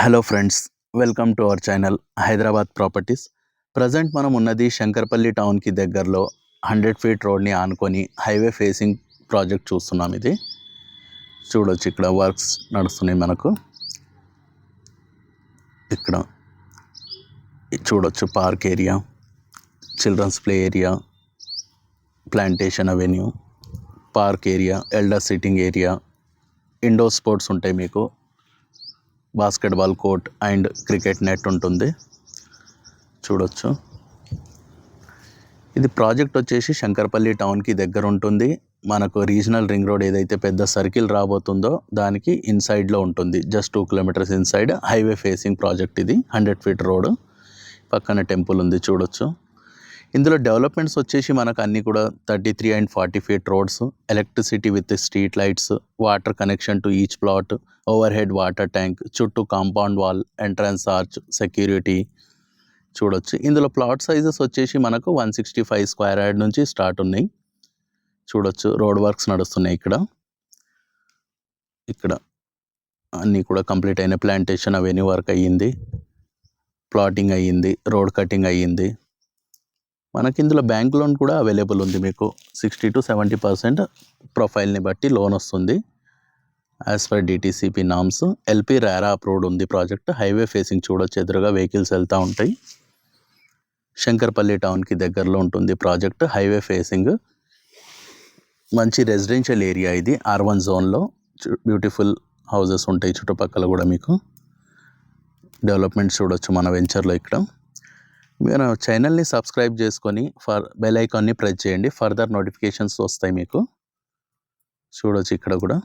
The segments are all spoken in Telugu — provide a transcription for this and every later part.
Hello friends, welcome to our channel Hyderabad properties. Present మనం ఉన్నది శంకర్పల్లి టౌన్కి దగ్గరలో 100 ఫీట్ రోడ్ని ఆనుకొని హైవే ఫేసింగ్ ప్రాజెక్ట్ చూస్తున్నాం. ఇది చూడొచ్చు, ఇక్కడ వర్క్స్ నడుస్తున్నాయి. మనకు ఇక్కడ చూడొచ్చు park area, children's play area, plantation avenue, park area, elder sitting area, indoor sports ఉంటాయి. మీకు basketball court and cricket net ఉంటుంది. చూడొచ్చు, ఇది ప్రాజెక్ట్ వచ్చేసి శంకర్పల్లి టౌన్కి దగ్గర ఉంటుంది. మనకు రీజనల్ రింగ్ రోడ్ ఏదైతే పెద్ద సర్కిల్ రాబోతుందో దానికి ఇన్సైడ్లో ఉంటుంది. Just 2 kilometres inside highway facing project. ఇది 100 ఫీట్ రోడ్, పక్కన టెంపుల్ ఉంది. చూడొచ్చు, ఇందులో డెవలప్మెంట్స్ వచ్చేసి మనకు అన్నీ కూడా 33 and 40 feet roads, electricity with street lights, water connection to each plot, overhead water tank, చుట్టూ compound wall, entrance arch, security. చూడొచ్చు, ఇందులో ప్లాట్ సైజెస్ వచ్చేసి మనకు 165 స్క్వేర్ యార్డ్ నుంచి స్టార్ట్ ఉన్నాయి. చూడొచ్చు, రోడ్ వర్క్స్ నడుస్తున్నాయి. ఇక్కడ అన్నీ కూడా కంప్లీట్ అయిన ప్లాంటేషన్ అవెన్యూ వర్క్ అయ్యింది, ప్లాటింగ్ అయ్యింది, రోడ్ కటింగ్ అయ్యింది. మనకి ఇందులో బ్యాంక్ లోన్ కూడా అవైలబుల్ ఉంది. మీకు 60 to 70% ప్రొఫైల్ని బట్టి లోన్ వస్తుంది. As per DTCP norms, LP రారా అప్రూవ్డ్ ఉంది ప్రాజెక్ట్. హైవే ఫేసింగ్ చూడొచ్చు, ఎదురుగా వెహికల్స్ వెళ్తూ ఉంటాయి. శంకర్పల్లి టౌన్కి దగ్గరలో ఉంటుంది ప్రాజెక్ట్. హైవే ఫేసింగ్, మంచి రెసిడెన్షియల్ ఏరియా ఇది. R1 జోన్లో బ్యూటిఫుల్ హౌజెస్ ఉంటాయి చుట్టుపక్కల కూడా. మీకు డెవలప్మెంట్స్ చూడొచ్చు మన వెంచర్లో. ఇక్కడ మీరు ఛానల్ని సబ్స్క్రైబ్ చేసుకొని బెల్ ఐకాన్ని ప్రెస్ చేయండి, ఫర్దర్ నోటిఫికేషన్స్ వస్తాయి మీకు. చూడొచ్చు, ఇక్కడ కూడా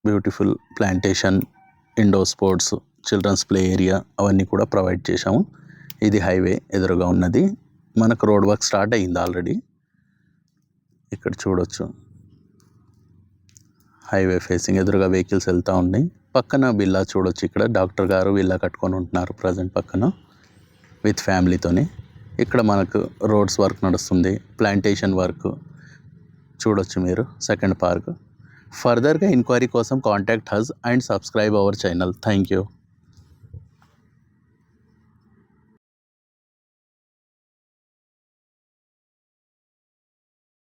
beautiful plantation, indoor sports, children's play area అవన్నీ కూడా ప్రొవైడ్ చేశాము. ఇది హైవే ఎదురుగా ఉన్నది. మనకు రోడ్ వర్క్ స్టార్ట్ అయ్యింది ఆల్రెడీ. ఇక్కడ చూడొచ్చు, హైవే ఫేసింగ్, ఎదురుగా వెహికల్స్ వెళ్తూ ఉన్నాయి. పక్కన విల్లా చూడొచ్చు, ఇక్కడ డాక్టర్ గారు విల్లా కట్టుకొని ఉంటున్నారు ప్రజెంట్ పక్కన విత్ ఫ్యామిలీతోని. ఇక్కడ మనకు రోడ్స్ వర్క్ నడుస్తుంది, ప్లాంటేషన్ వర్క్ చూడొచ్చు మీరు. Second park. ఫర్దర్గా ఎంక్వైరీ కోసం contact us and subscribe our channel. Thank you.